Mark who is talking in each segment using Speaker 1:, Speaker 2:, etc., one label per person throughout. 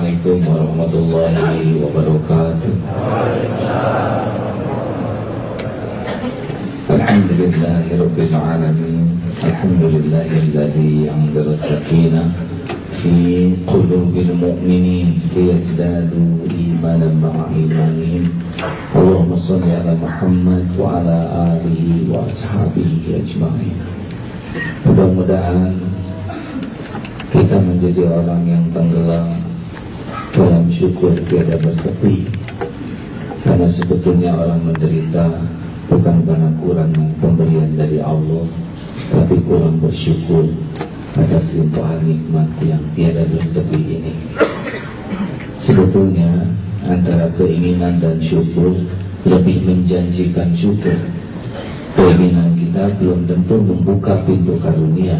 Speaker 1: Assalamualaikum warahmatullahi wabarakatuh. Alhamdulillahirabbil alamin. Alhamdulillahilladzi anzala as-sakinah fi qulubil mu'minin liyazdadu imanan ma'a imanihim. Allahumma shalli ala Muhammad wa ala alihi wa ashabihi ajma'in. Mudah-mudahan kita menjadi orang yang tenggelam dalam syukur tiada bertepi. Karena sebetulnya orang menderita bukan karena kurang pemberian dari Allah, tapi kurang bersyukur atas limpahan nikmat yang tiada bertepi ini. Sebetulnya antara keinginan dan syukur lebih menjanjikan syukur. Keinginan kita belum tentu membuka pintu karunia,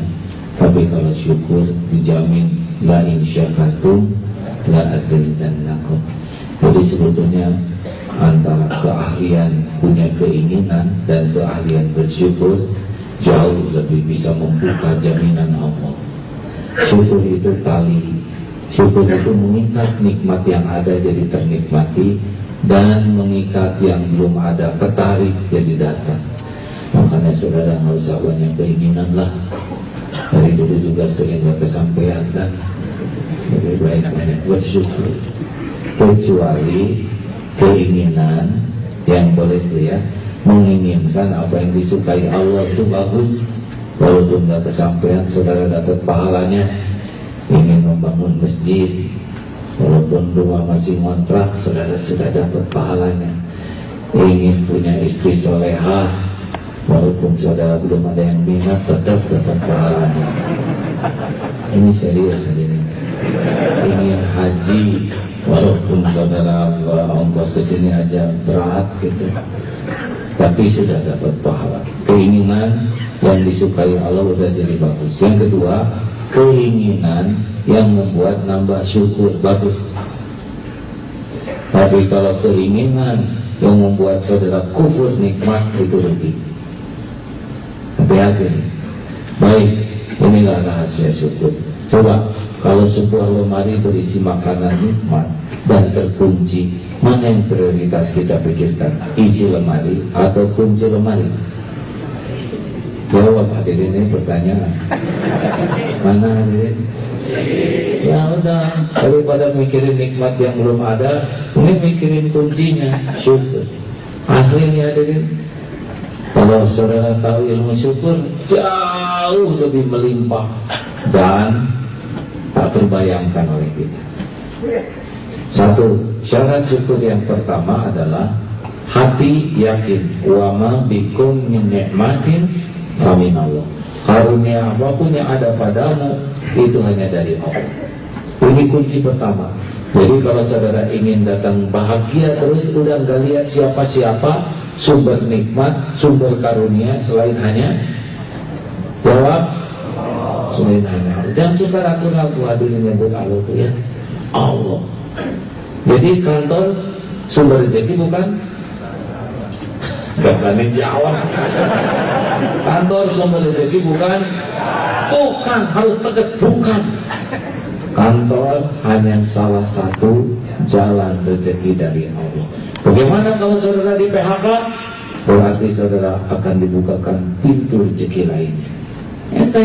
Speaker 1: tapi kalau syukur dijamin la in syakartum la azidannakum. Jadi sebetulnya antara keahlian punya keinginan dan keahlian bersyukur jauh lebih bisa membuka jaminan Allah. Syukur itu tali, syukur itu mengikat nikmat yang ada jadi ternikmati, dan mengikat yang belum ada ketarik jadi datang. Makanya saudara nggak usah banyak keinginan lah. Dari dulu juga sering gak kesampaian kan. Lebih baik banyak bersyukur. Kecuali keinginan yang boleh tuh ya, menginginkan apa yang disukai Allah itu bagus, walaupun gak kesampaian saudara dapat pahalanya. Ingin membangun masjid, walaupun rumah masih ngontrak, saudara sudah dapat pahalanya. Ingin punya istri solehah, walaupun saudara belum ada yang minat, tetap dapat pahalanya. Ini serius ini. Ingin haji, walaupun saudara ongkos kesini aja berat gitu, tapi sudah dapat pahala. Keinginan yang disukai Allah udah jadi bagus. Yang kedua, keinginan yang membuat nambah syukur bagus. Tapi kalau keinginan yang membuat saudara kufur nikmat, itu lebih hati-hati. Baik, inilah rahasia syukur. Coba kalau sebuah lemari berisi makanan nikmat dan terkunci, mana yang prioritas kita pikirkan? Isi lemari atau kunci lemari? Jawab hadirin, ini pertanyaan. Mana hadirin? Ya udah, daripada mikirin nikmat yang belum ada, ini mikirin kuncinya, syukur. Aslinya hadirin, kalau saudara tahu ilmu syukur jauh lebih melimpah dan tak terbayangkan oleh kita. Satu, syarat syukur yang pertama adalah hati yakin wa ma bikum min ni'matin fa min Allah. Karunia apapun yang ada padamu itu hanya dari Allah. Ini kunci pertama. Jadi kalau saudara ingin datang bahagia terus, udah nggak lihat siapa-siapa sumber nikmat, sumber karunia selain hanya, jawab, selain hanya Allah. Jangan suka ragu-ragu hadirin nyebut Allah itu ya, Allah. Jadi kantor sumber rezeki bukan? Gak berani jawab. Kantor sumber rezeki bukan? Bukan, harus tegas bukan. Kantor hanya salah satu jalan rezeki dari Allah. Bagaimana kalau saudara di PHK? Berarti saudara akan dibukakan pintu rezeki lainnya. Ente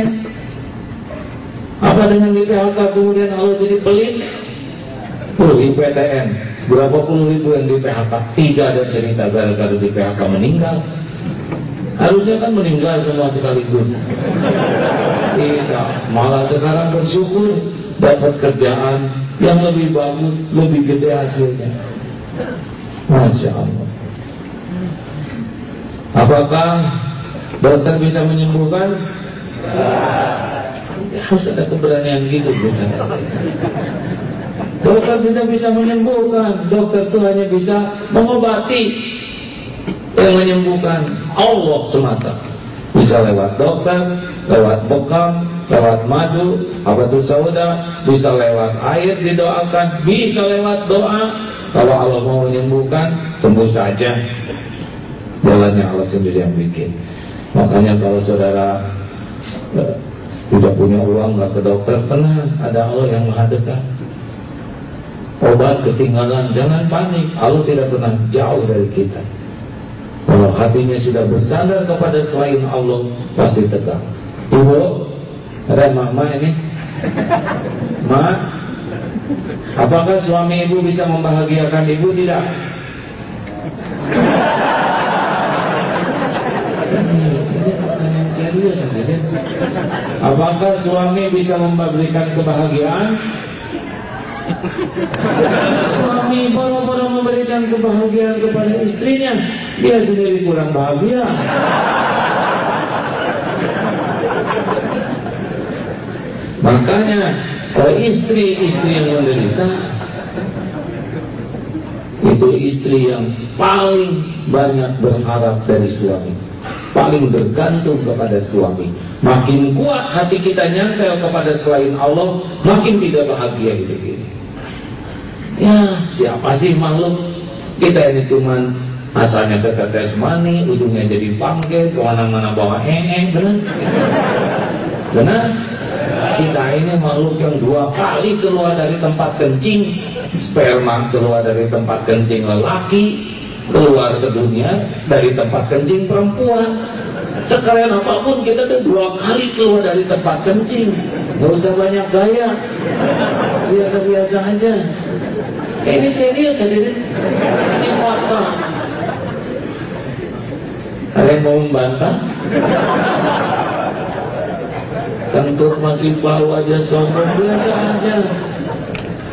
Speaker 1: apa dengan di PHK kemudian Allah jadi pelit? IPTN berapa puluh ribu yang di PHK, tidak ada cerita gara-gara di PHK meninggal. Harusnya kan meninggal semua sekaligus. Tidak, malah sekarang bersyukur dapat kerjaan yang lebih bagus, lebih gede hasilnya. Masya Allah. Apakah dokter bisa menyembuhkan? Harus ada keberanian gitu, bukan? Dokter tidak bisa menyembuhkan. Dokter itu hanya bisa mengobati. Yang menyembuhkan Allah semata. Bisa lewat dokter, lewat bekam, lewat madu, habatus sauda, bisa lewat air didoakan, bisa lewat doa. Kalau Allah mau menyembuhkan, sembuh saja. Jalannya Allah sendiri yang bikin. Makanya kalau saudara tidak punya uang, nggak ke dokter, tenang, ada Allah yang maha dekat. obat ketinggalan, jangan panik. Allah tidak pernah jauh dari kita. Kalau hatinya sudah bersandar kepada selain Allah, pasti tegak. Ibu, ada mama ini? Ma, apakah suami ibu bisa membahagiakan ibu? Tidak. Pertanyaan serius saja. Apakah suami bisa memberikan kebahagiaan? Suami boro-boro memberikan kebahagiaan kepada istrinya, dia sendiri kurang bahagia. Makanya istri-istri yang menderita itu istri yang paling banyak berharap dari suami, paling bergantung kepada suami. Makin kuat hati kita nyantel kepada selain Allah, makin tidak bahagia hidup ini. Ya, siapa sih makhluk? Kita ini cuman asalnya setetes mani, ujungnya jadi pangke, kemana-mana bawa benar? Benar? Kita ini makhluk yang 2 kali keluar dari tempat kencing, sperma keluar dari tempat kencing lelaki, keluar ke dunia dari tempat kencing perempuan. Sekalian apapun kita tuh 2 kali keluar dari tempat kencing. Gak usah banyak gaya, biasa-biasa aja. Ini serius hadirin, ini fakta. Ada yang mau membantah? Kentut masih bau aja sombong, biasa aja.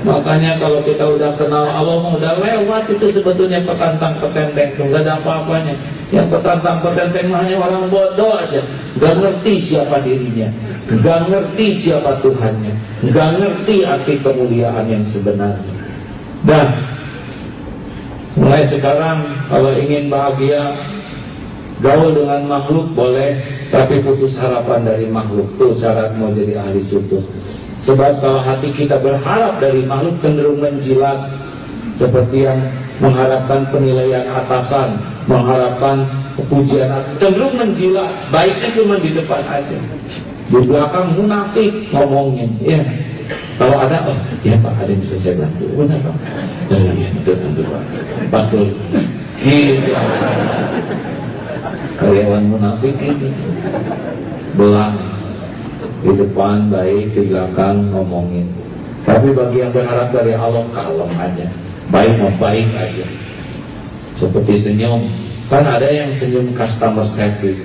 Speaker 1: Makanya kalau kita udah kenal Allah, udah lewat itu sebetulnya petantang petenteng, nggak ada apa-apanya. Yang petantang petenteng hanya orang bodoh aja, nggak ngerti siapa dirinya, nggak ngerti siapa Tuhannya, nggak ngerti arti kemuliaan yang sebenarnya. Dan mulai sekarang kalau ingin bahagia, gaul dengan makhluk boleh, tapi putus harapan dari makhluk. Itu syarat mau jadi ahli syukur. Sebab kalau hati kita berharap dari makhluk, cenderung menjilat, seperti yang mengharapkan penilaian atasan, mengharapkan pujian, cenderung menjilat. Baiknya cuma di depan aja, di belakang munafik ngomongin. Ya, kalau ada, oh ya Pak, ada yang bisa saya bantu. Benar Pak? Ya, tentu Pak. Pas tuh, gitu. Karyawan munafik itu belang. Di depan baik, di belakang ngomongin. Tapi bagi yang berharap dari Allah, kalem aja, baik mau baik aja. Seperti senyum, kan ada yang senyum customer service.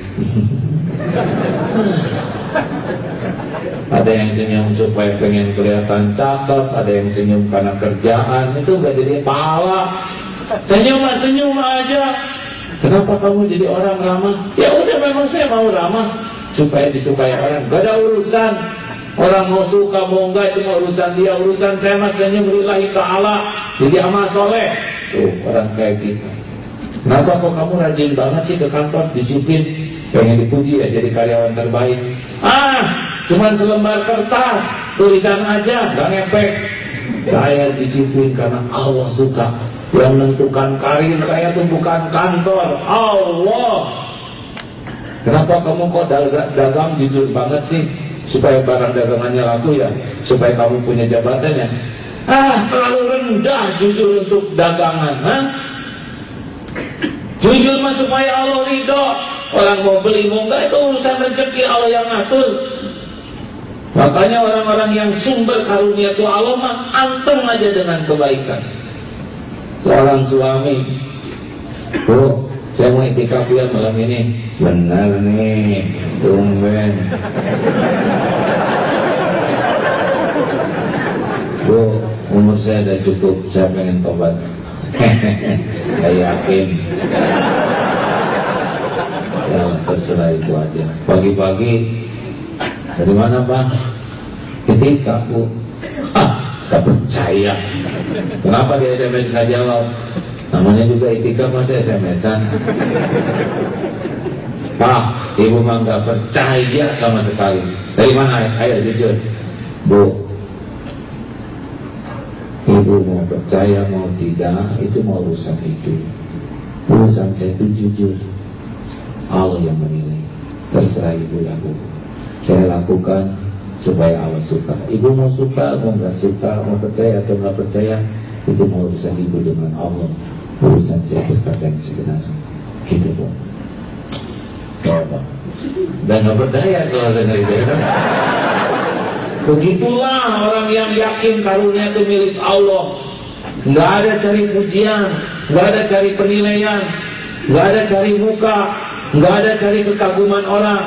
Speaker 1: Ada yang senyum supaya pengen kelihatan cakep, ada yang senyum karena kerjaan, itu gak jadi pahala. Senyum aja. Kenapa kamu jadi orang ramah? Ya udah, memang saya mau ramah supaya disukai orang, gak ada urusan. Orang mau suka mau enggak itu mau urusan dia, urusan saya mas senyum lillahi ta'ala, jadi amal soleh. Tuh orang kayak gitu. Kenapa kok kamu rajin banget sih ke kantor, disiplin, pengen dipuji ya jadi karyawan terbaik. Cuman selembar kertas tulisan aja, gak ngepek. Saya disiplin karena Allah suka. Yang menentukan karir saya tuh bukan kantor, Allah. Kenapa kamu kok dagang jujur banget sih? Supaya barang dagangannya laku ya, supaya kamu punya jabatannya. Terlalu rendah jujur untuk dagangan. Jujur mah supaya Allah ridho. Orang mau beli mau enggak itu urusan rezeki Allah yang ngatur. Makanya orang-orang yang sumber karunia itu Allah mah anteng aja dengan kebaikan. Seorang suami, Bu, saya mau itikaf ya malam ini. Benar nih, tumben. Bu, umur saya udah cukup, saya pengen tobat. Saya yakin. Ya terserah itu aja. Pagi-pagi dari mana Pak? Itikaf Bu. Gak percaya. Kenapa di SMS gak jawab? Namanya juga itikaf masa SMS-an. Pak, ibu mah gak percaya sama sekali. Dari mana? Ayo jujur. Bu, ibu mau percaya mau tidak, itu mau urusan itu. Urusan saya itu jujur. Allah yang menilai. Terserah ibu lakukan. Saya lakukan supaya Allah suka. Ibu mau suka, mau nggak suka, mau percaya atau nggak percaya, Itu mau urusan ibu dengan Allah, urusan saya berkata yang sebenarnya. Gitu dong. Coba. Dan gak berdaya soal dengar itu kan. Begitulah orang yang yakin karunia itu milik Allah. Nggak ada cari pujian, nggak ada cari penilaian, nggak ada cari muka, nggak ada cari kekaguman orang.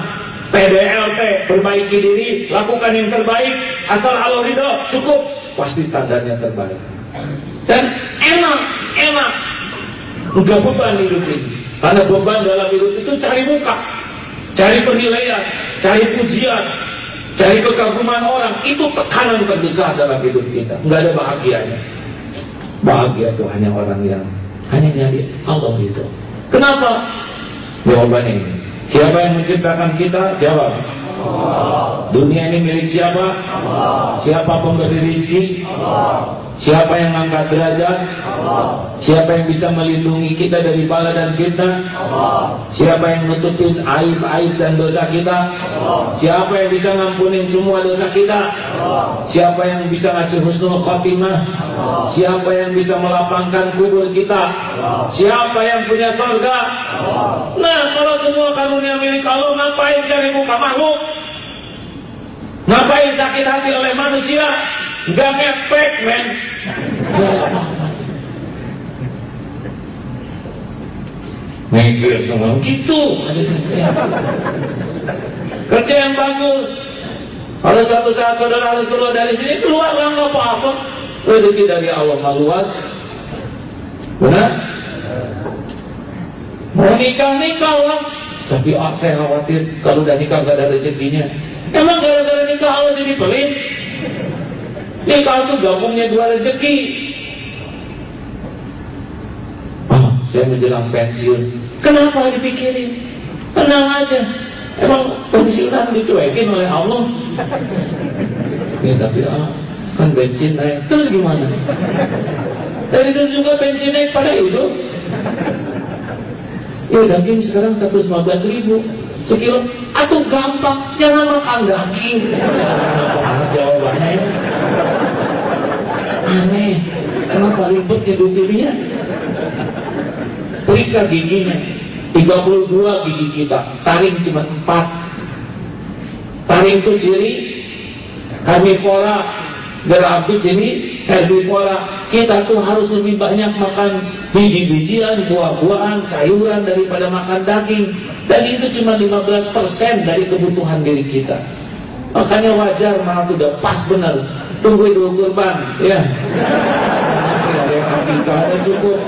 Speaker 1: PDLT, perbaiki diri, lakukan yang terbaik, asal Allah ridho, cukup, pasti standarnya terbaik. Dan enak, nggak beban hidup ini. Karena beban dalam hidup itu cari muka, cari penilaian, cari pujian, cari kekaguman orang. Itu tekanan terbesar dalam hidup kita. Nggak ada bahagianya. Bahagia itu hanya orang yang hanya nyari Allah itu. Kenapa? Jawabannya ini. Siapa yang menciptakan kita? Jawab. Allah. Dunia ini milik siapa? Allah. Siapa pemberi rezeki? Allah. Siapa yang angkat derajat? Allah. Siapa yang bisa melindungi kita dari bala dan fitnah? Allah. Siapa yang nutupin aib-aib dan dosa kita? Allah. Siapa yang bisa ngampunin semua dosa kita? Allah. Siapa yang bisa ngasih husnul khotimah? Allah. Siapa yang bisa melapangkan kubur kita? Allah. Siapa yang punya surga? Allah. Nah, kalau semua karunia milik Allah, ngapain cari muka makhluk? Ngapain sakit hati oleh manusia? Gak ngefek, men. Mikir semua gitu. Kerja yang bagus. Kalau suatu saat saudara harus keluar dari sini, keluar lah, nggak apa-apa. Rezeki dari Allah mah luas. Benar? Mau nikah lah. Tapi saya khawatir kalau udah nikah gak ada rezekinya. Emang gara-gara nikah Allah jadi pelit? Nikah itu gabungnya dua rezeki. Saya menjelang pensiun. Kenapa dipikirin? Tenang aja. Emang pensiunan dicuekin oleh Allah? Ya tapi kan bensin naik. Terus gimana? Dari dulu juga bensin naik pada hidup. Ya daging sekarang 115.000 sekilo. Atuh gampang, jangan makan daging. Jawabannya aneh. Kenapa ribet hidup dirinya? Periksa giginya, 32 gigi kita, taring cuma 4. Taring itu ciri karnivora, geram itu ciri herbivora. Kita tuh harus lebih banyak makan biji-bijian, buah-buahan, sayuran daripada makan daging. Dan itu cuma 15% dari kebutuhan diri kita. Makanya wajar malah udah pas benar. Tunggu Idul Kurban, ya. Ada yang akikah cukup.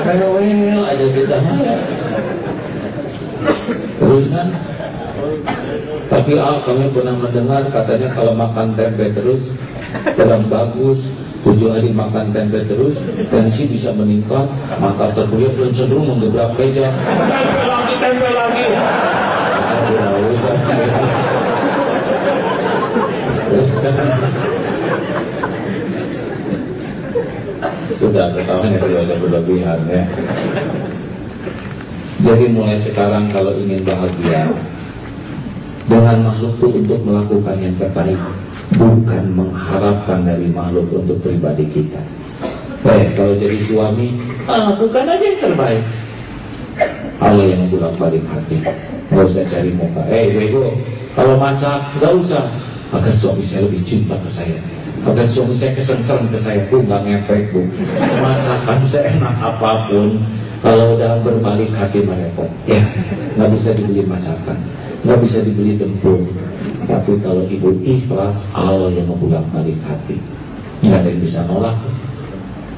Speaker 1: Well aja kita malah. Terus kan. Tapi kami pernah mendengar katanya kalau makan tempe terus kurang bagus. 7 hari makan tempe terus, tensi bisa meningkat, mata terkuliah dan cenderung menggebrak meja. Tempe lagi. Aduh, usah. Terus kan. Sudah ketawanya tidak usah berlebihan ya. Jadi mulai sekarang kalau ingin bahagia dengan makhluk itu untuk melakukan yang terbaik, bukan mengharapkan dari makhluk untuk pribadi kita. Kalau jadi suami, lakukan aja yang terbaik. Allah yang bolak-balik hati, nggak usah cari muka. Ibu, kalau masak nggak usah, agar suami saya lebih cinta ke saya, agar suami saya kesenserem ke saya. Bu, nggak ngepek bu, masakan seenak apapun, kalau udah berbalik hati merepot. Ya, nggak bisa dibeli masakan, nggak bisa dibeli dempul. Tapi kalau ibu ikhlas, Allah yang membolak-balik hati, nggak ada yang bisa nolak.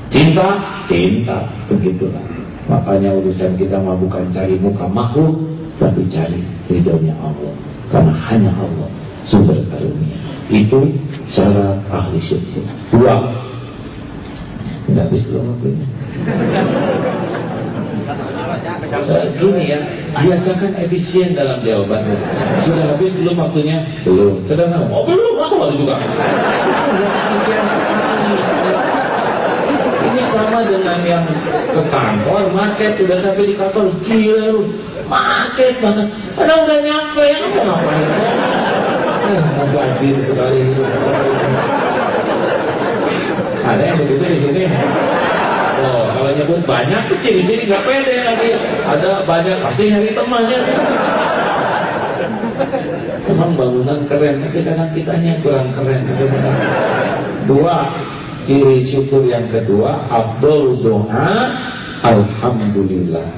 Speaker 1: Cinta, cinta, begitulah. Makanya urusan kita mah bukan cari muka makhluk, tapi cari ridhonya Allah. Karena hanya Allah sumber karunia. Itu syarat ahli syukur. 2. Tidak habis belum waktunya. Gini ya, biasakan efisien dalam jawabannya. Sudah habis belum waktunya? Belum. Sudah tahu? Oh belum, masa waktu juga. Efisien sekali. Ini sama dengan yang ke kantor macet, udah sampai di kantor gila lu, macet banget. Padahal udah nyampe, ya kamu ngapain? Mubazir sekali. Ada yang begitu di sini. Oh, kalau nyebut banyak tuh ciri-ciri nggak pede lagi. Ada banyak pasti nyari temannya. Memang bangunan keren, tapi kadang kitanya kurang keren. Dua, ciri syukur yang kedua, afdhal doa, alhamdulillah.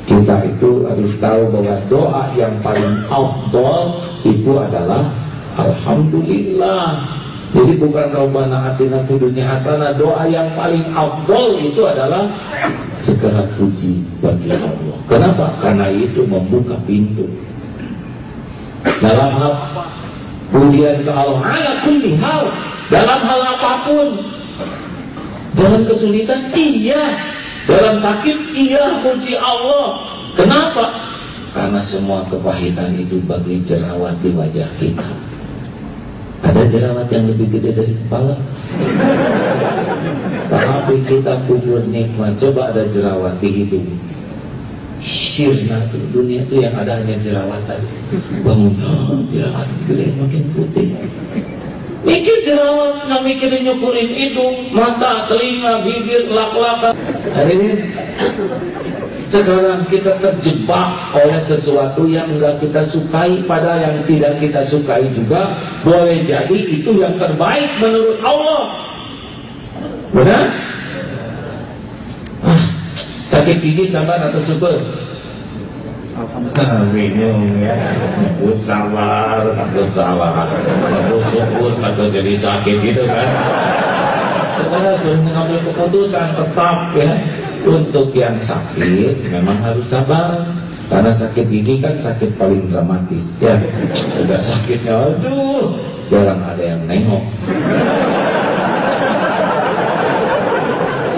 Speaker 1: Kita itu harus tahu bahwa doa yang paling afdhal itu adalah alhamdulillah. Jadi bukan Rabbana atina fid dunya hasanah, doa yang paling afdhal itu adalah segala puji bagi Allah. Kenapa? Karena itu membuka pintu. Dalam hal pujian ke Allah, ala kulli hal, dalam hal apapun. Dalam kesulitan, iya. Dalam sakit, iya, puji Allah. Kenapa? Karena semua kepahitan itu bagi jerawat di wajah kita. Ada jerawat yang lebih gede dari kepala. Tapi kita kufur nikmat. Coba ada jerawat di hidung, sirna tuh, dunia itu yang ada hanya jerawat tadi. Bangun, jerawat gede makin putih. Mikir jerawat, nggak mikirin nyukurin hidung, mata, telinga, bibir, lak-lakan. Hari ini sekarang kita terjebak oleh sesuatu yang enggak kita sukai, padahal yang tidak kita sukai juga boleh jadi itu yang terbaik menurut Allah. Benar? Sakit gigi sabar atau syukur? Bingung ya. Takut sabar, takut salah, takut syukur, takut jadi sakit gitu kan. Kita harus mengambil keputusan tetap ya. Untuk yang sakit memang harus sabar, karena sakit gigi kan sakit paling dramatis ya. Udah sakitnya, aduh, jarang ada yang nengok.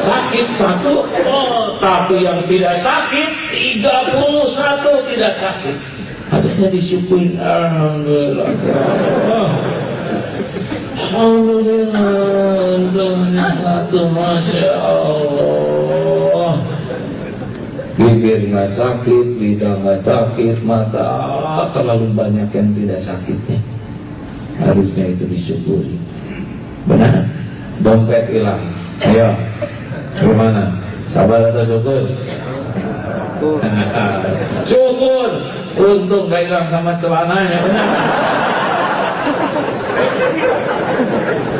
Speaker 1: Sakit satu, oh, tapi yang tidak sakit 31 tidak sakit. Harusnya disyukuri. Alhamdulillah. Alhamdulillah, untungnya satu, masya Allah. Bibir nggak sakit, lidah nggak sakit, mata terlalu banyak yang tidak sakitnya. Harusnya itu disyukuri. Benar? Dompet hilang, ayo, gimana? Sabar atau syukur? Syukur. Untung gak hilang sama celananya, benar?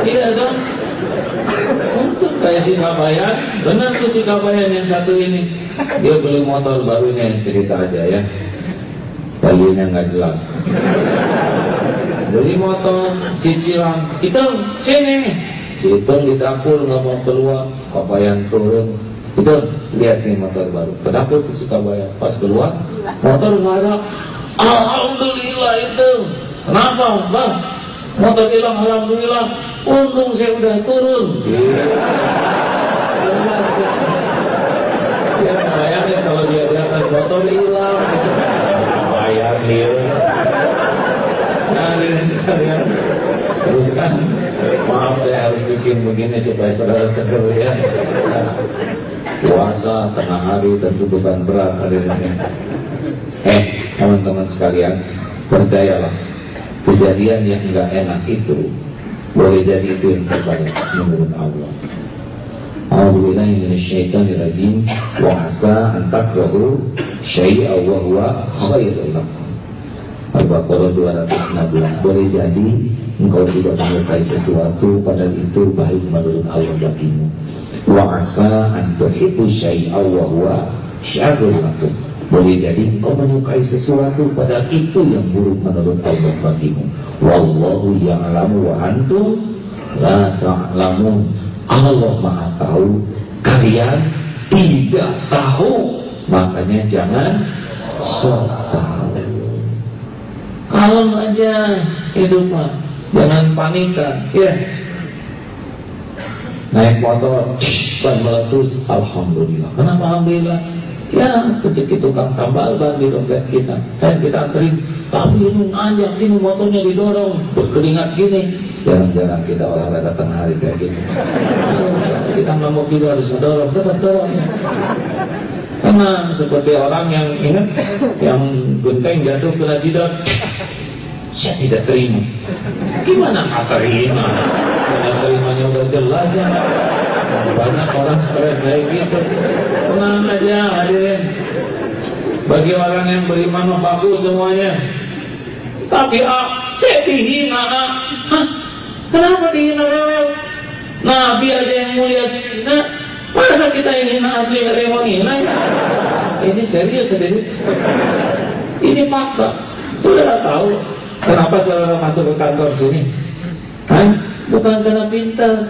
Speaker 1: Iya dong. Untung kayak si Kabayan. Benar tuh si Kabayan yang satu ini. Dia beli motor baru ini, cerita aja ya. Bagiannya nggak jelas. Beli motor cicilan. Hitung sini. Hitung di dapur nggak mau keluar. Kabayan turun. Itu lihat nih motor baru. Ke dapur tuh si Kabayan. Pas keluar motor nggak ada. Alhamdulillah itu. Kenapa bang? Motor hilang, alhamdulillah. Untung saya udah turun. Ya bayangin kalau dia di atas motor hilang. Bayar dia. Nah ini sekalian. Terus kan, maaf saya harus bikin begini supaya saudara seger ya. Puasa tengah hari tentu beban berat hari ini. Teman-teman sekalian, percayalah, kejadian yang enggak enak itu boleh jadi itu yang terbaik menurut Allah. A'udzubillahi minasyaitonirrajim. Wa 'asa an takrahu syai'an wa huwa khairun lakum. Al-Baqarah 216. Boleh jadi engkau tidak menyukai sesuatu padahal itu baik menurut Allah bagimu. Wa 'asa an tuhibbu syai'an wa huwa syarrun lakum. Boleh jadi engkau menyukai sesuatu padahal itu yang buruk menurut Allah bagimu. Wallahu ya'lamu wa antum la ta'lamun. Allah Maha tahu, kalian tidak tahu. Makanya jangan sok tahu. Kalem aja hidup mah, jangan panikan. Ya. Naik motor, ban meletus, alhamdulillah. Kenapa alhamdulillah? Ya, rezeki tukang tambal ban di dompet kita. Kita anterin, tapi ini nanjak, ini motornya didorong, berkeringat gini. Jarang-jarang kita olahraga tengah hari kayak gini. Kita nggak mau juga harus mendorong, tetap dorong. Karena seperti orang yang ingat, yang genteng jatuh kena jidat, saya tidak terima. Gimana nggak terima? Karena terimanya udah jelas ya. Banyak orang stres kayak gitu. Tenang aja hadirin. Bagi orang yang beriman bagus semuanya. Tapi saya dihina. Hah? Kenapa dihina rewel? Nabi aja yang mulia dihina. Masa kita yang hina asli gak ada yang mau hina ya? Ini serius hadirin. Ini fakta. Saudara tahu kenapa saudara masuk ke kantor sini? Hah? Bukan karena pintar,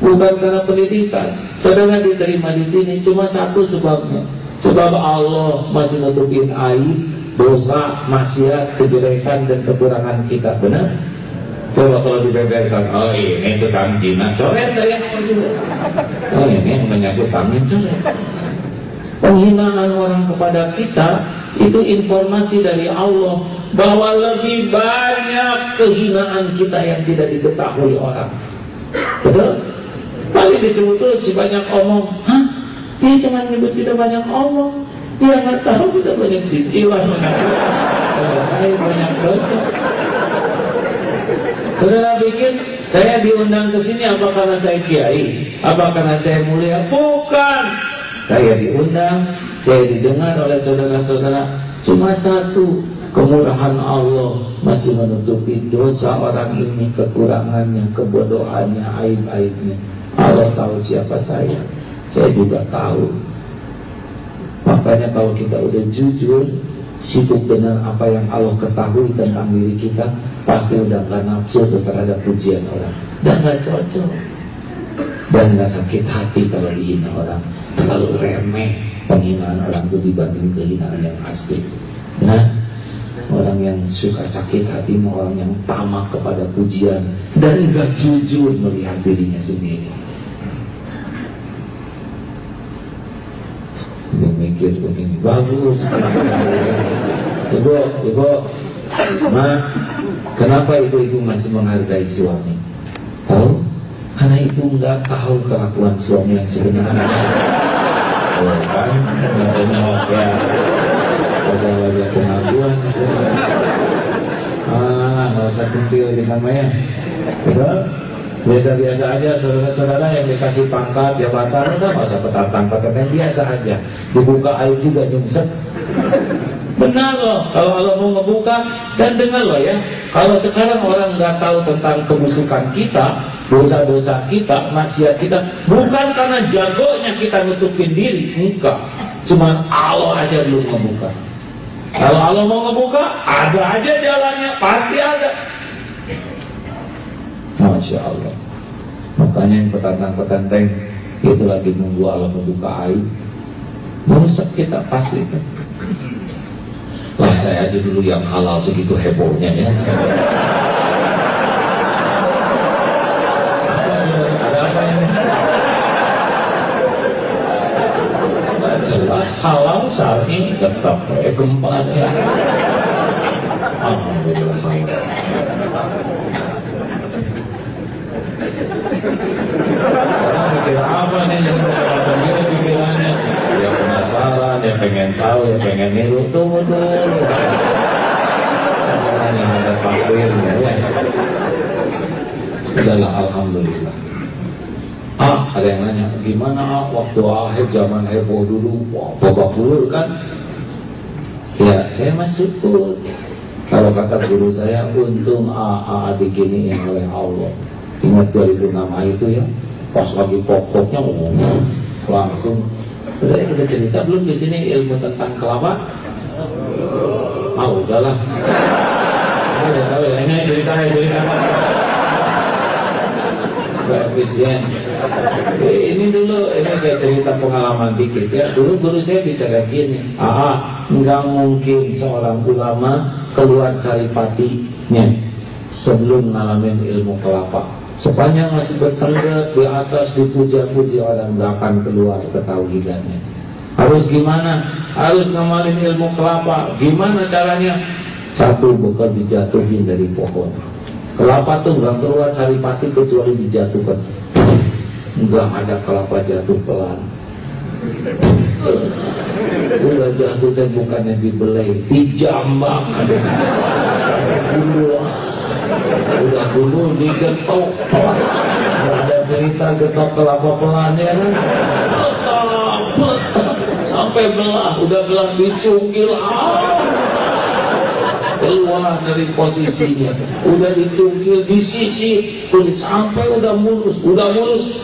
Speaker 1: bukan karena pendidikan. Saudara diterima di sini cuma satu sebabnya. Sebab Allah masih nutupin aib, dosa, maksiat, kejelekan dan kekurangan kita. Benar? Coba kalau dibeberkan, oh ini tukang jinak, coret dari yang juga. Oh ini yang menyangkut angin, coret. Penghinaan orang kepada kita itu informasi dari Allah bahwa lebih banyak kehinaan kita yang tidak diketahui orang. Betul? Kali disebut terus si banyak omong. Hah? Dia cuma menyebut kita banyak omong. Dia nggak tahu kita banyak cicilan, banyak dosa. Saudara pikir saya diundang ke sini apa karena saya kiai? Apa karena saya mulia? Bukan. Saya diundang, saya didengar oleh saudara-saudara. Cuma satu, kemurahan Allah masih menutupi dosa orang ini, kekurangannya, kebodohannya, aib-aibnya. Allah tahu siapa saya juga tahu. Makanya kalau kita udah jujur, sibuk dengan apa yang Allah ketahui tentang diri kita, pasti udah gak nafsu terhadap pujian orang, dan gak cocok, dan gak sakit hati kalau dihina orang. Terlalu remeh penghinaan orang itu dibanding kehinaan yang asli. Nah, orang yang suka sakit hati, orang yang tamak kepada pujian dan gak jujur melihat dirinya sendiri. Dia mikir begini, bagus. Ibu, Ma, kenapa ibu-ibu masih menghargai suami? Tahu? Karena ibu nggak tahu kelakuan suami yang sebenarnya. Oh, kan? Macamnya ya. Ada wajah pengakuan. Nggak usah kumpul di namanya. Betul? Biasa-biasa aja saudara-saudara yang dikasih pangkat, jabatan, nggak usah petantang pakai yang biasa aja. Dibuka air juga nyungsep. Benar loh, kalau Allah mau ngebuka. Dan dengar loh ya, kalau sekarang orang nggak tahu tentang kebusukan kita, dosa-dosa kita, maksiat kita, bukan karena jagonya kita nutupin diri, enggak. Cuma Allah aja belum ngebuka. Kalau Allah mau ngebuka, ada aja jalannya, pasti ada. Masya Allah. Makanya yang petantang-petantang itu lagi nunggu Allah membuka aib, merusak kita pasti kan. Lah saya aja dulu yang halal segitu hebohnya ya. Ada apa ini? Jelas halal syar'i tetap gempa ya. Alhamdulillah halal. Orang mikir apa nih yang macam ini pikirannya? Ya penasaran, ya pengen tahu, ya pengen niru. Tunggu dulu. Jangan yang ada takwilnya ya. Udahlah, alhamdulillah. Ada yang nanya, gimana waktu akhir zaman heboh dulu, babak belur kan? Ya, saya masih syukur. Kalau kata guru saya, untung diginiin oleh Allah. Ingat 2006 itu ya, pas lagi pokoknya langsung. Udah cerita belum di sini ilmu tentang kelapa? Udahlah. Udah tahu ya, ini cerita. Efisien. Ini dulu, ini saya cerita pengalaman dikit ya. Dulu guru saya bicara gini, nggak mungkin seorang ulama keluar saripatinya sebelum ngalamin ilmu kelapa. Sepanjang masih bertenggak di atas dipuja-puji orang, gak akan keluar ketauhidannya. Harus gimana? Harus ngamalin ilmu kelapa. Gimana caranya? Satu, bukan dijatuhin dari pohon. Kelapa tuh gak keluar saripati kecuali dijatuhkan. Gak ada kelapa jatuh pelan. Udah jatuh dan bukannya dibelai, dijambak. Udah dulu digetok. Ada cerita getok kelapa pelan ya kan, sampai belah, udah belah dicungkil, keluar dari posisinya, udah dicungkil di sisi kulit sampai udah mulus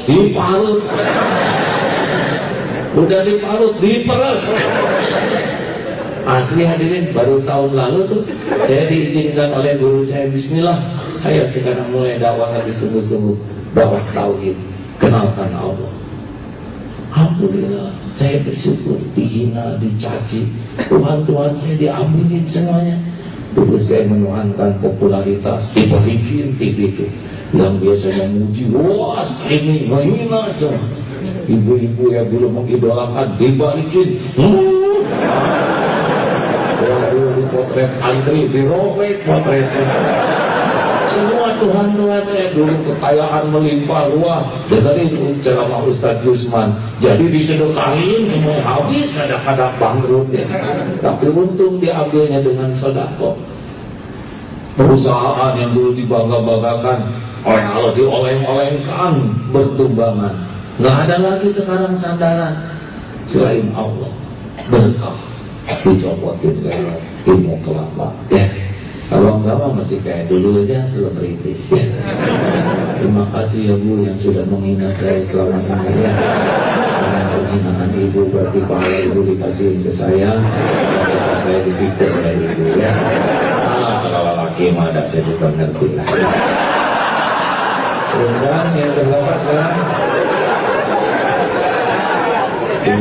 Speaker 1: diparut, udah diparut diperes. Asli hadirin, baru tahun lalu tuh saya diizinkan oleh guru saya, bismillah, ayo sekarang mulai dakwah lagi sungguh-sungguh, dakwah tauhid, kenalkan Allah. Alhamdulillah, saya bersyukur, dihina, dicaci, Tuhan saya diaminin semuanya. Dulu saya menuhankan popularitas, dibalikin TV itu yang biasanya muji, wah streaming, menghina semua. Ibu-ibu yang dulu mengidolakan dibalikin, dulu potret antri dirobek potretnya. Semua Tuhan yang dulu kekayaan melimpah ruah, dari ceramah Ustadz Yusman, jadi disedekahin semua habis, kadang-kadang bangkrut ya. Tapi untung diambilnya dengan sedekah. Perusahaan yang dulu dibangga-banggakan oleh Allah dioleng-olengkan bertumbangan. Nggak ada lagi sekarang sandaran selain Allah. Berkah dicopotin lewat ilmu kelapa ya. Kalau enggak mah masih kayak dulu aja selebritis ya. Terima kasih ya Bu yang sudah menghina saya selama ini ya. Karena penghinaan ibu berarti pahala ibu dikasihin ke saya, bisa saya dipikir oleh ibu ya. Kalau laki mah ada saya juga ngerti lah. Terus sekarang yang berapa sekarang? 3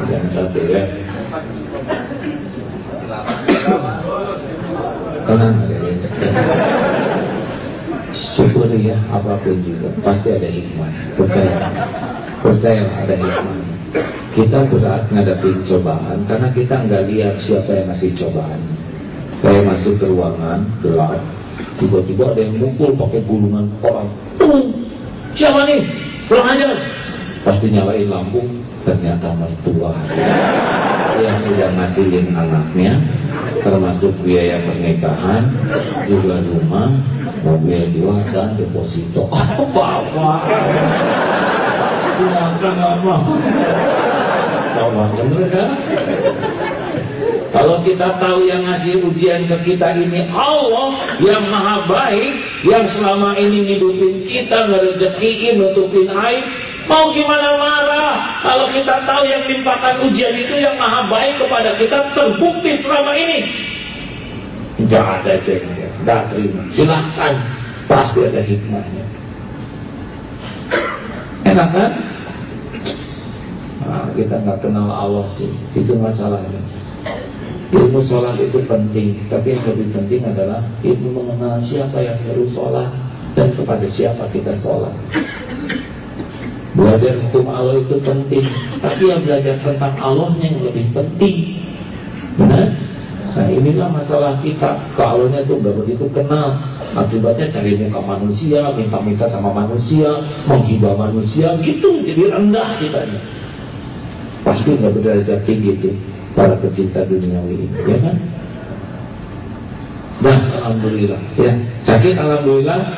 Speaker 1: yang 1 ya. Tenang ya. Syukur ya, apapun juga pasti ada hikmah. Percaya ada hikmah. Kita berat ngadapin cobaan karena kita nggak lihat siapa yang ngasih cobaan. Kayak masuk ke ruangan gelap, tiba-tiba ada yang mukul pakai gulungan orang. Siapa nih? Kurang ajar. Pasti nyalain lampu, ternyata mertua yang udah ngasihin anaknya, termasuk biaya pernikahan, juga rumah, mobil jual dan deposito. Oh bapak, silakan mama. Coba bener kan? Kalau kita tahu yang ngasih ujian ke kita ini Allah yang maha baik, yang selama ini ngidupin kita, ngerezekiin, nutupin aib, mau gimana marah? Kalau kita tahu yang limpahkan ujian itu yang maha baik kepada kita, terbukti selama ini. Gak ada cengnya, gak terima. Silahkan, pasti ada hikmahnya. Enak kan? Nah, kita gak kenal Allah sih, itu masalahnya. Ilmu sholat itu penting, tapi yang lebih penting adalah ilmu mengenal siapa yang harus sholat dan kepada siapa kita sholat. Belajar hukum Allah itu penting, tapi yang belajar tentang Allahnya yang lebih penting. Benar? Nah inilah masalah kita, ke Allahnya itu gak begitu kenal. Akibatnya cari muka manusia, minta-minta sama manusia, menghibah manusia, gitu, jadi rendah kitanya. Pasti gak berderajat tinggi itu para pecinta duniawi ini, ya kan? Dan alhamdulillah, ya sakit alhamdulillah,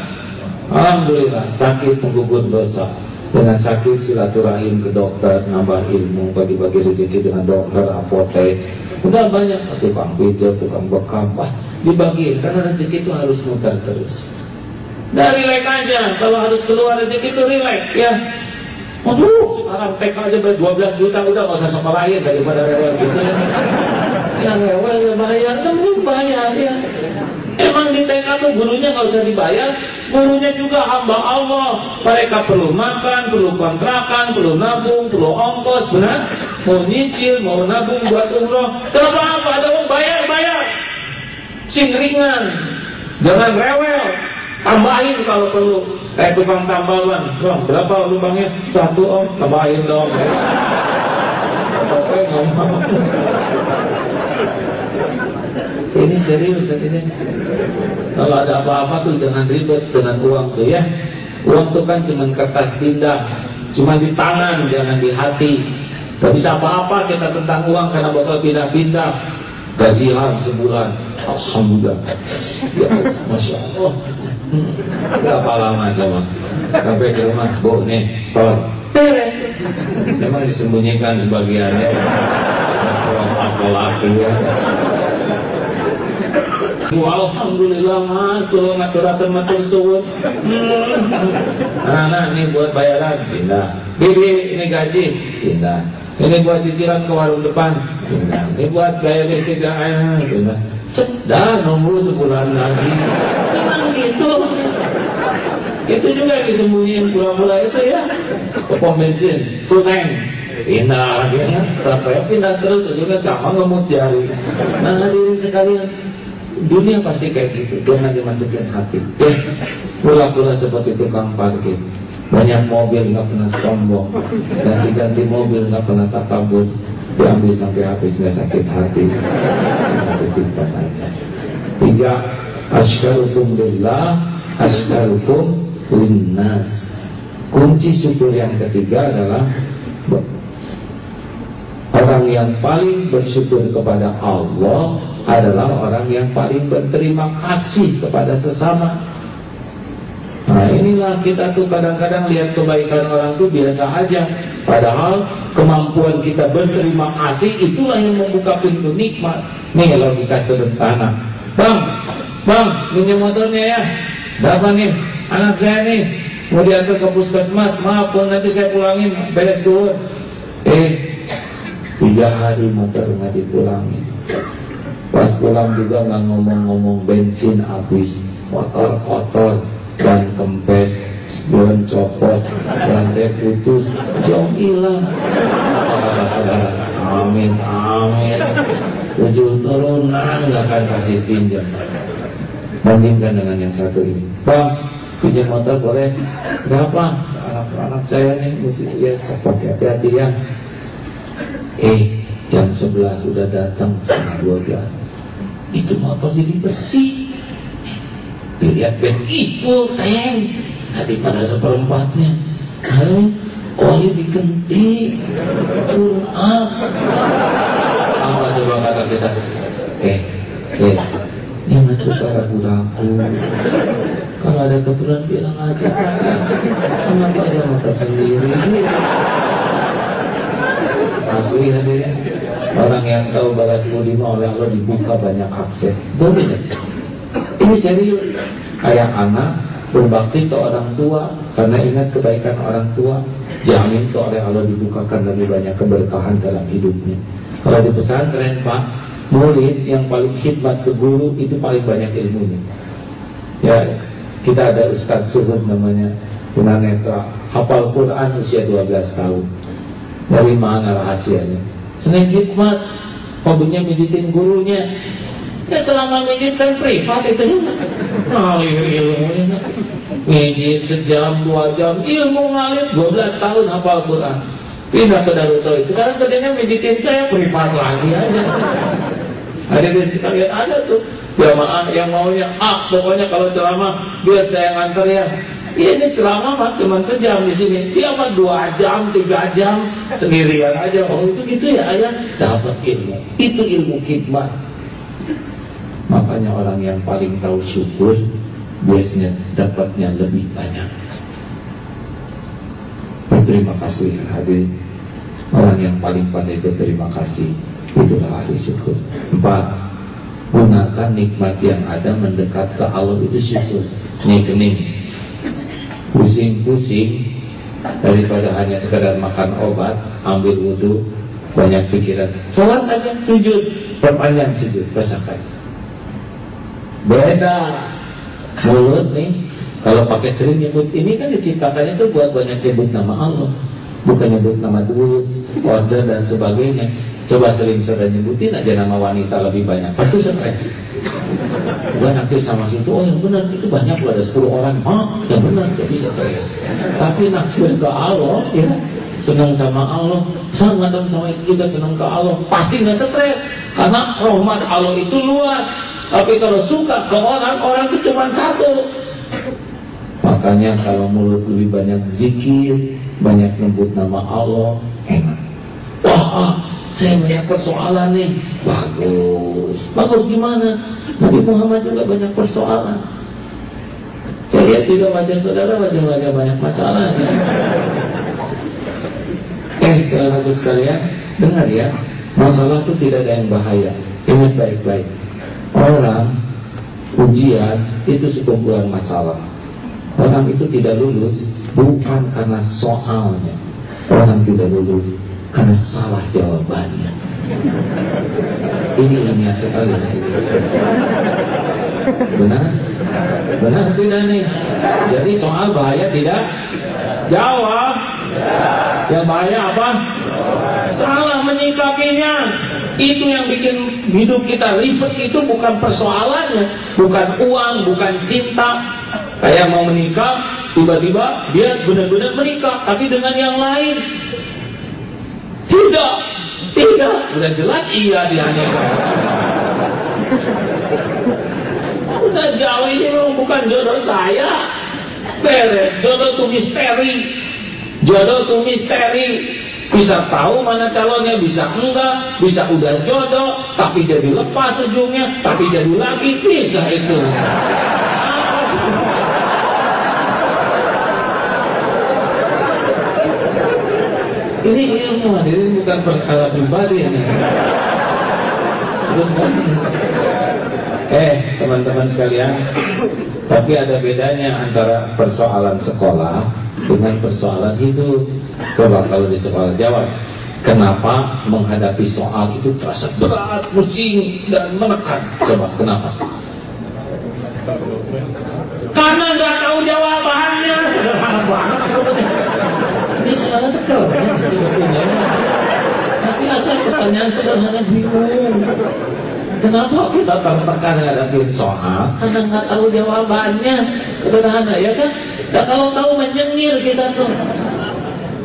Speaker 1: alhamdulillah sakit menggugur dosa. Dengan sakit silaturahim ke dokter, nambah ilmu, bagi-bagi rezeki dengan dokter, apotek, udah banyak tukang pijat, tukang bekam, wah dibagi karena rezeki itu harus muter terus. Nah relax aja, kalau harus keluar rezeki itu relax, ya. Aduh, sekarang TK aja ber 12 juta udah gak usah sekolahin daripada rewel gitu ya. Yang rewel ya bayar, kan belum bayar ya. Emang di TK tuh gurunya gak usah dibayar, gurunya juga hamba Allah. Mereka perlu makan, perlu kontrakan, perlu nabung, perlu ongkos, benar? Mau nyicil, mau nabung buat umroh. Kenapa apa? Ada uang bayar. Sing ringan, jangan rewel. Tambahin kalau perlu. Kayak tukang tambalan, bang, berapa lubangnya? 1 om, tambahin dong. Oke, ngomong. Ini serius ini. Kalau ada apa-apa tuh jangan ribet dengan uang tuh ya. Uang tuh kan cuma kertas tindak, cuma di tangan, jangan di hati. Gak bisa apa-apa kita tentang uang karena bakal pindah-pindah. gajian sebulan, alhamdulillah, ya masya Allah. Berapa lama coba? Sampai ke rumah, bu nih, store, beres. Memang disembunyikan sebagiannya. Aku ya. Alhamdulillah mas, tolong ngatur-atur matur suwun. Anak-anak ini buat bayaran, pindah. Bibi ini gaji, pindah. Ini buat cicilan ke warung depan, pindah. Ini buat bayar listrik dan air, pindah. Dah nunggu sebulan lagi. Cuman gitu. Itu juga yang disembunyiin pula-pula itu ya. Ke pom bensin, full tank, pindah lagi ya. Tapi pindah terus juga sama ngemut jari. Nah hadirin sekalian, dunia pasti kayak gitu, jangan dimasukin hati. Pula-pula seperti tukang parkir, banyak mobil nggak pernah sombong, ganti-ganti mobil nggak pernah takabur, diambil sampai habis nggak sakit hati, cuma titipkan aja. 3. Asykarukum billah, asykarukum linnas. Kunci syukur yang ketiga adalah orang yang paling bersyukur kepada Allah adalah orang yang paling berterima kasih kepada sesama. Nah inilah kita tuh kadang-kadang lihat kebaikan orang tuh biasa aja, padahal kemampuan kita berterima kasih itulah yang membuka pintu nikmat. Nih logika sederhana. Bang, minjem motornya ya. Berapa nih? Anak saya nih mau diantar ke puskesmas. Maaf pun nanti saya pulangin, beres dulu. 3 hari motor nggak dipulangin. Pas pulang juga nggak ngomong-ngomong, bensin habis, motor kotor, ban kempes, spion copot, rantai putus, jauh hilang. Saudara, amin, 7 turunan nggak akan kasih pinjam. Bandingkan dengan yang satu ini. Bang, pinjam motor boleh? Berapa? Anak-anak saya nih, ya pakai hati-hati ya. Jam 11 sudah datang, setengah 12. Itu motor jadi bersih. Dilihat ben itu tank tadi pada seperempatnya. Oli diganti, tune up. Apa coba kata kita? Jangan suka ragu-ragu. Kalau ada keperluan bilang aja. Kenapa aja motor sendiri? Asli hadirin, orang yang tahu balas budi oleh Allah dibuka banyak akses. Betul. Ini serius. Kayak anak berbakti ke orang tua karena ingat kebaikan orang tua, jamin tuh oleh Allah dibukakan lebih banyak keberkahan dalam hidupnya. Kalau di pesantren Pak, murid yang paling khidmat ke guru itu paling banyak ilmunya. Ya, kita ada Ustadz Suhud namanya, tunanetra, hafal Quran usia 12 tahun. Dari mana rahasianya? Senang hikmat, hobinya mijitin gurunya. Ya selama mijit kan privat itu. Ngalir ilmunya. Mijit sejam, 2 jam, ilmu ngalir 12 tahun hafal Quran. Pindah ke Darut Tauhid. Sekarang kerjanya mijitin saya, privat lagi aja. Hadirin sekalian, ada tuh jamaah yang maunya pokoknya kalau ceramah biar saya nganter ya. Ini ceramah mah cuma sejam di sini. Dia mah 2 jam, 3 jam sendirian aja. Oh itu gitu ya ayah, dapat ilmu. Itu ilmu hikmah. Makanya orang yang paling tahu syukur biasanya dapatnya lebih banyak. Berterima kasih hadirin. Orang yang paling pandai berterima kasih itulah ahli syukur. 4. Gunakan nikmat yang ada mendekat ke Allah itu syukur. Kening pusing-pusing daripada hanya sekedar makan obat, ambil wudhu, banyak pikiran. Sholat aja, sujud, perpanjang sujud, rasakan. Beda mulut nih, kalau pakai sering nyebut, ini kan diciptakannya tuh buat banyak nyebut nama Allah, bukan nyebut nama duit, order dan sebagainya. Coba sering sudah nyebutin aja nama wanita lebih banyak, pasti stres. Gue naksir sama situ, oh yang benar itu banyak loh, ada 10 orang, yang benar jadi stres. Tapi naksir ke Allah, ya senang sama Allah, sama dong sama itu juga senang ke Allah, pasti nggak stres, karena rahmat Allah itu luas. Tapi kalau suka ke orang, orang itu cuma satu. Makanya kalau mulut lebih banyak zikir, banyak nyebut nama Allah, enak. Wah, saya banyak persoalan nih. Bagus. Bagus gimana? Nabi Muhammad juga banyak persoalan. Saya lihat juga wajah saudara, wajah-wajah banyak masalah. Saudara sekalian, dengar ya, masalah itu tidak ada yang bahaya. Ingat baik-baik. Orang ujian itu sekumpulan masalah. Orang itu tidak lulus bukan karena soalnya. Orang tidak lulus karena salah jawabannya. Ini ilmiah sekali. Benar? Benar tidak nih? Jadi soal bahaya tidak? Jawab. Yang bahaya apa? Salah menyikapinya. Itu yang bikin hidup kita ribet. Itu bukan persoalannya, bukan uang, bukan cinta. Kayak mau menikah, tiba-tiba dia benar-benar menikah, tapi dengan yang lain. Tidak, udah jelas iya dia nikah. Udah jauh, ini memang bukan jodoh saya. Beres, jodoh itu misteri. Jodoh itu misteri. Bisa tahu mana calonnya, bisa enggak, bisa udah jodoh, tapi jadi lepas ujungnya, tapi jadi lagi, bisa itu. Ini ilmu, hadirin, bukan perkara pribadi ini. Terus teman-teman sekalian, tapi ada bedanya antara persoalan sekolah dengan persoalan hidup. Coba kalau di sekolah jawab, kenapa menghadapi soal itu terasa berat, pusing, dan menekan? Coba kenapa? Karena nggak tahu jawabannya. Sederhana banget sebetulnya. Ini sederhana tekal sebetulnya. Tapi asal pertanyaan sederhana bingung. Kenapa kita tertekan menghadapi soal? Karena nggak tahu jawabannya. Sederhana ya kan? Nah, kalau tahu menyengir kita tuh.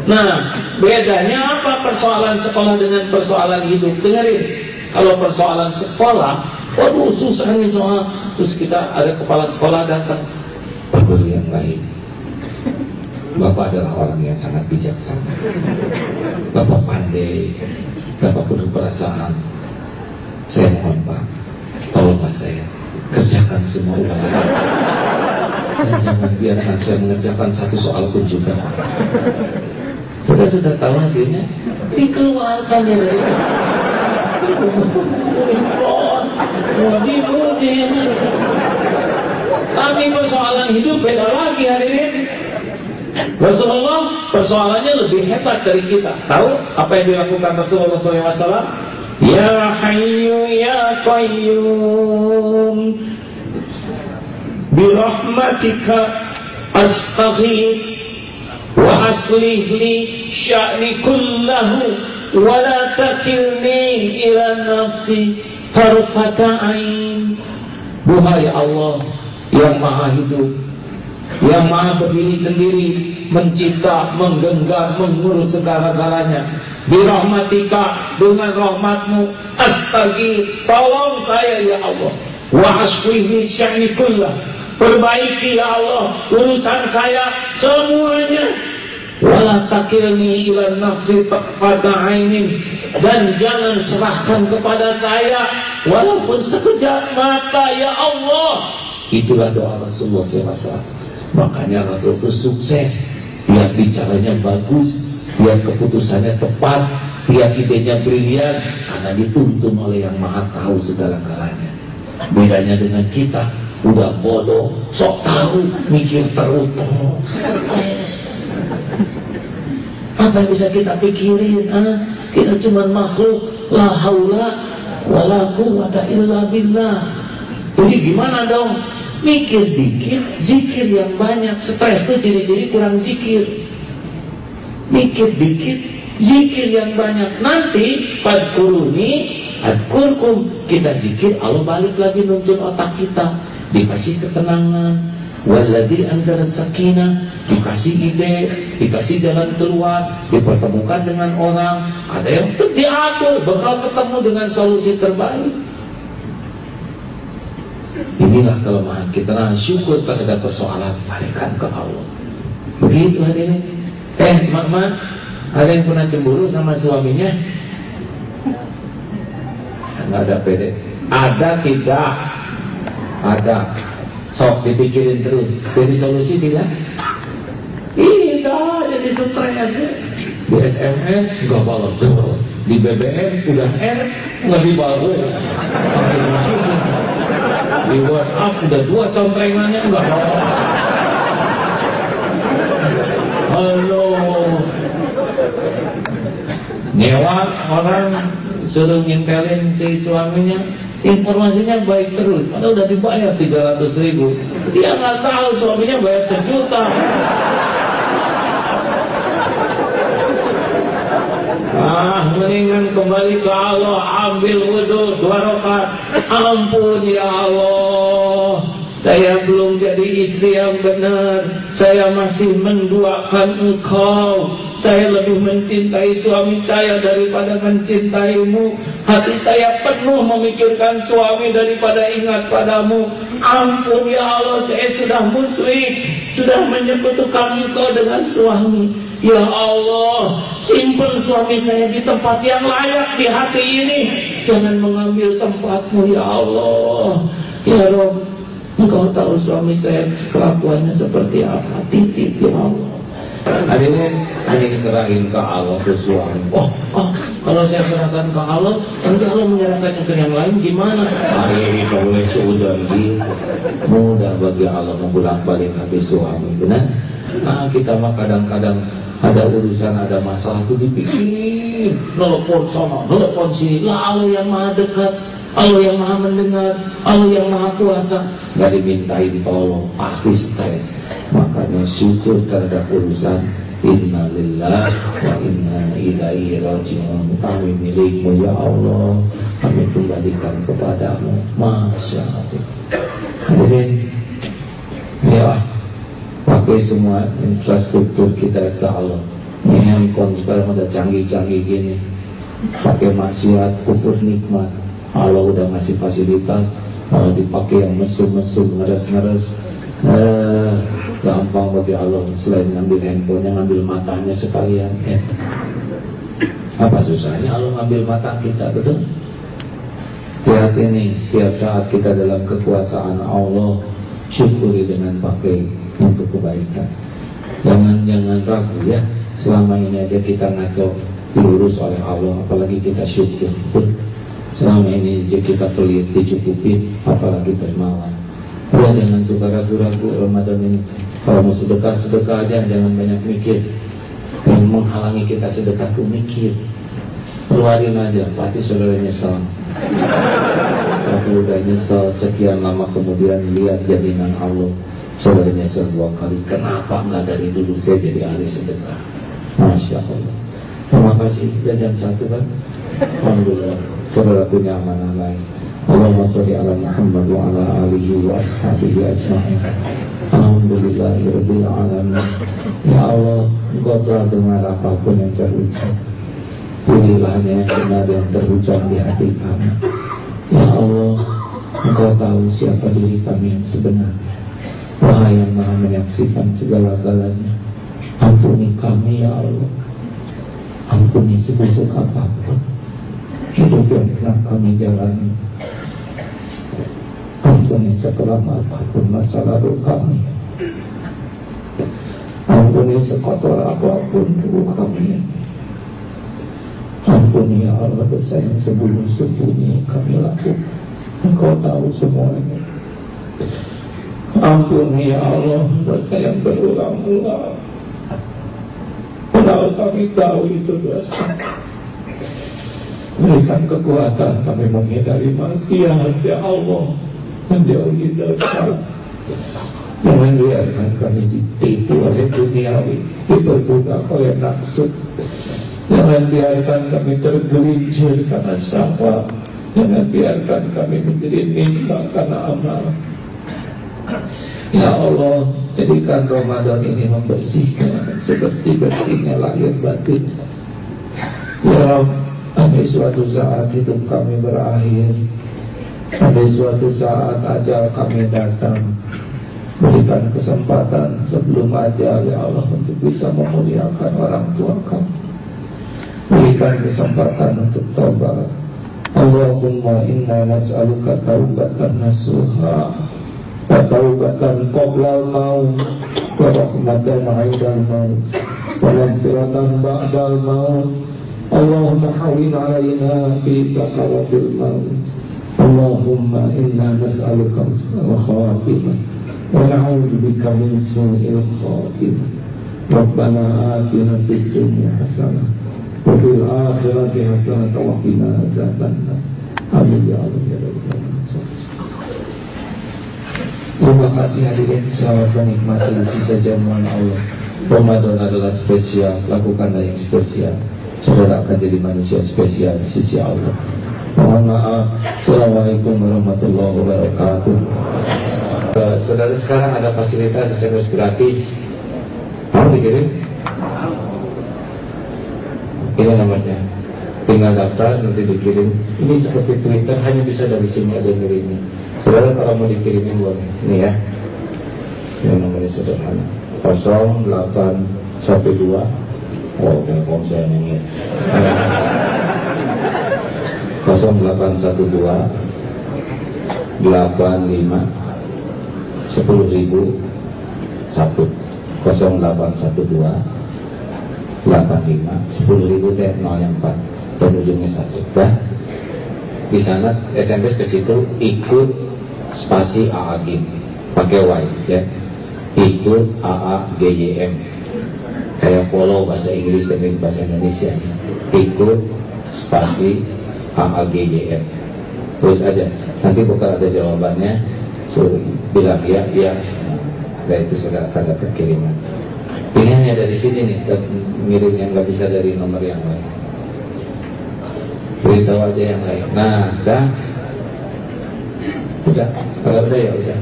Speaker 1: Nah, bedanya apa persoalan sekolah dengan persoalan hidup? Dengerin, kalau persoalan sekolah, waduh susah nih soal. Terus kita ada kepala sekolah datang, Pak Guru yang baik, Bapak adalah orang yang sangat bijaksana, Bapak pandai, Bapak penuh perasaan. Saya mohon Pak, tolonglah saya kerjakan semua ulangan, dan jangan biarkan saya mengerjakan satu soal pun juga. Sudah tahu hasilnya, dikeluarkan ya dari muji. Tapi persoalan hidup beda lagi hadirin. Rasulullah persoalannya lebih hebat dari kita. Tahu apa yang dilakukan Rasulullah SAW? Ya Hayyu Ya Qayyum birahmatika astaghits wa aslih li sya'ni kullahu wa la takilni ila nafsi tarfata ain. Duhai Allah yang maha hidup, yang maha berdiri sendiri, mencipta, menggenggam, mengurus segala-galanya, birahmatika, dengan rahmatmu, astaghits, tolong saya ya Allah, wa aslih li sya'ni kullahu, perbaiki ya Allah urusan saya semuanya, wala takilni ila nafsi tarfata ainin, dan jangan serahkan kepada saya walaupun sekejap mata ya Allah. Itulah doa Rasulullah SAW. Makanya Rasul itu sukses. Dia bicaranya bagus, dia keputusannya tepat, dia idenya brilian, karena dituntun oleh yang maha tahu segala-galanya. Bedanya dengan kita, udah bodoh, sok tahu, mikir terus, stres. Apa yang bisa kita pikirin? Kita cuma makhluk, la haula wala quwwata illa billah. Jadi gimana dong? Mikir dikit, zikir yang banyak. Stres itu ciri-ciri kurang zikir. Mikir dikit, zikir yang banyak. Nanti fadkuruni adkurkum, kita zikir, Allah balik lagi nuntut otak kita, dikasih ketenangan. Walladzi anzala sakinah, dikasih ide, dikasih jalan keluar, dipertemukan dengan orang, ada yang diatur, bakal ketemu dengan solusi terbaik. Inilah kelemahan kita. Nah, syukur terhadap persoalan, balikkan ke Allah. Begitu hadirin. Mama, ada yang pernah cemburu sama suaminya? nggak ada pede. Ada tidak? Ada. Sok dipikirin terus. Jadi solusi tidak? Tidak, jadi stres. Di SMS nggak balas. Di BBM udah R nggak dibalas. Di WhatsApp udah 2 contrengannya nggak balas. Halo. Nyewa orang suruh ngintelin si suaminya, informasinya baik terus, padahal udah dibayar 300.000. Dia nggak tahu suaminya bayar 1 juta. Mendingan kembali ke Allah, ambil wudhu 2 rakaat. Ampun ya Allah, saya belum jadi istri yang benar, saya masih menduakan Engkau, saya lebih mencintai suami saya daripada mencintaimu, hati saya penuh memikirkan suami daripada ingat padamu. Ampun ya Allah, saya sudah musyrik, sudah menyekutukan Engkau dengan suami. Ya Allah, simpan suami saya di tempat yang layak di hati ini, jangan mengambil tempatmu ya Allah. Ya Rabb, Engkau tahu suami saya kelakuannya seperti apa. Titip ya Allah. Hadirin, ini serahin ke Allah, ke suami. Kalau saya serahkan ke Allah, nanti Allah menyerahkannya ke yang lain gimana? Ini boleh sudah gitu. Mudah bagi Allah membolak-balik hati suami, benar? Nah, kita mah kadang-kadang ada urusan, ada masalah itu dipikir, nelpon sana, nelpon sini. Lah Allah yang maha dekat, Allah yang maha mendengar, Allah yang maha kuasa, nggak dimintai ditolong, pasti stres. Makanya syukur terhadap urusan. Inna lillahi wa inna ilaihi raji'un. Kami milikmu ya Allah, kami kembalikan kepadamu. Masya Allah. Hadirin, ya, pakai semua infrastruktur kita ke Allah. Ini handphone sekarang udah canggih-canggih gini, pakai maksiat, kufur nikmat. Allah udah ngasih fasilitas, kalau dipakai yang mesum-mesum, ngeres-ngeres, gampang bagi Allah. Selain ngambil handphonenya, ngambil matanya sekalian. Apa susahnya Allah ngambil mata kita, betul? Hati-hati nih, setiap saat kita dalam kekuasaan Allah, syukuri dengan pakai untuk kebaikan. Jangan ragu ya. Selama ini aja kita ngaco, diurus oleh Allah, apalagi kita syukur. Selama ini aja kita pelit, dicukupi, apalagi dermawan. Ya, jangan suka ragu-ragu Ramadan ini. Kalau mau sedekah aja, jangan banyak mikir. Yang menghalangi kita sedekah itu mikir. Keluarin aja, pasti saudara nyesal. Tapi udah nyesal sekian lama, kemudian lihat jaminan Allah, saudara nyesal 2 kali. Kenapa nggak dari dulu saya jadi ahli sedekah? Masya Allah. Terima kasih. Sudah jam 1 kan? Alhamdulillah. Saudara punya amanah lain. Allahumma sholli ala Muhammad wa ala alihi wa ashabihi ajma'in. Alhamdulillahirabbil alamin. Ya Allah, Engkau telah dengar apapun yang terucap. Pilihlah yang benar yang terucap di hati kami. Ya Allah, Engkau tahu siapa diri kami yang sebenarnya. Wahai yang maha menyaksikan segala-galanya, ampuni kami ya Allah. Ampuni sebusuk apapun hidup yang pernah kami jalani. Ampuni sekelam apapun masa lalu kami. Ampuni sekotor apapun tubuh kami. Ampuni ya Allah dosa yang sembunyi-sembunyi kami lakukan. Engkau tahu semuanya. Ampuni ya Allah dosa yang berulang-ulang, padahal kami tahu itu dosa. Berikan kekuatan kami menghindari maksiat ya Allah, menjauhi dosa. Jangan biarkan kami ditipu oleh duniawi, diperbudak oleh nafsu. Jangan biarkan kami tergelincir karena syahwat. Jangan biarkan kami menjadi nisbah karena amal. Ya Allah, jadikan Ramadan ini membersihkan sebersih-bersihnya lahir batin. Ya Rabb, andai suatu saat hidup kami berakhir, andai suatu saat ajal kami datang, berikan kesempatan sebelum ajal ya Allah untuk bisa memuliakan orang tua kami. Berikan kesempatan untuk tobat,
Speaker 2: Allahumma inna nas'aluka taubatan nasuha wa taubatan qoblal maut wa rahmatan 'indal maut wa maghfiratan ba'dal maut. Allahumma hawwin 'alaina fi sakaratil maut. Allahumma inna nas'aluka husnal khatimah wa na'udzu bika min su'il khatimah. Rabbana atina fid dunya hasanah wa fil akhirati hasanah wa qina adzabannar. Amin ya Allah ya Rabbal alamin. Terima kasih hadirin, selamat menikmati sisa jamuan Allah. Ramadan adalah spesial, lakukanlah yang spesial. Saudara akan jadi manusia spesial di sisi Allah. Mohon maaf. Assalamualaikum warahmatullahi wabarakatuh. Saudara, sekarang ada fasilitas SMS gratis. Mau dikirim? Ini nomornya. Tinggal daftar, nanti dikirim. Ini seperti Twitter, hanya bisa dari sini aja ngirimnya. Saudara kalau mau dikirimin boleh. Ini ya. Ini nomornya sederhana. 0812. Oh, telepon saya nyanyi. 0812 85 10.000 1 0812 85 10.000 04 dan ujungnya 1 ya. Di sana SMS ke situ ikut spasi AAG pakai Y ya, ikut AAGYM kayak follow bahasa Inggris dan bahasa Indonesia, ikut spasi AAGYM terus aja, nanti bukan ada jawabannya, suruh bilang ya dan itu sudah akan dapat kiriman. Ini hanya dari sini nih, ngirim yang nggak bisa dari nomor yang lain, beritahu aja yang lain. Nah, udah, kalau udah ya udah.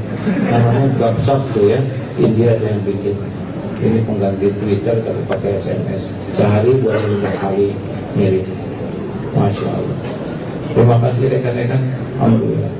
Speaker 2: Namanya WhatsApp tuh ya, India yang bikin. Ini pengganti Twitter tapi pakai SMS. Sehari 25 kali ngirim. Masya Allah. Terima kasih rekan-rekan. Alhamdulillah.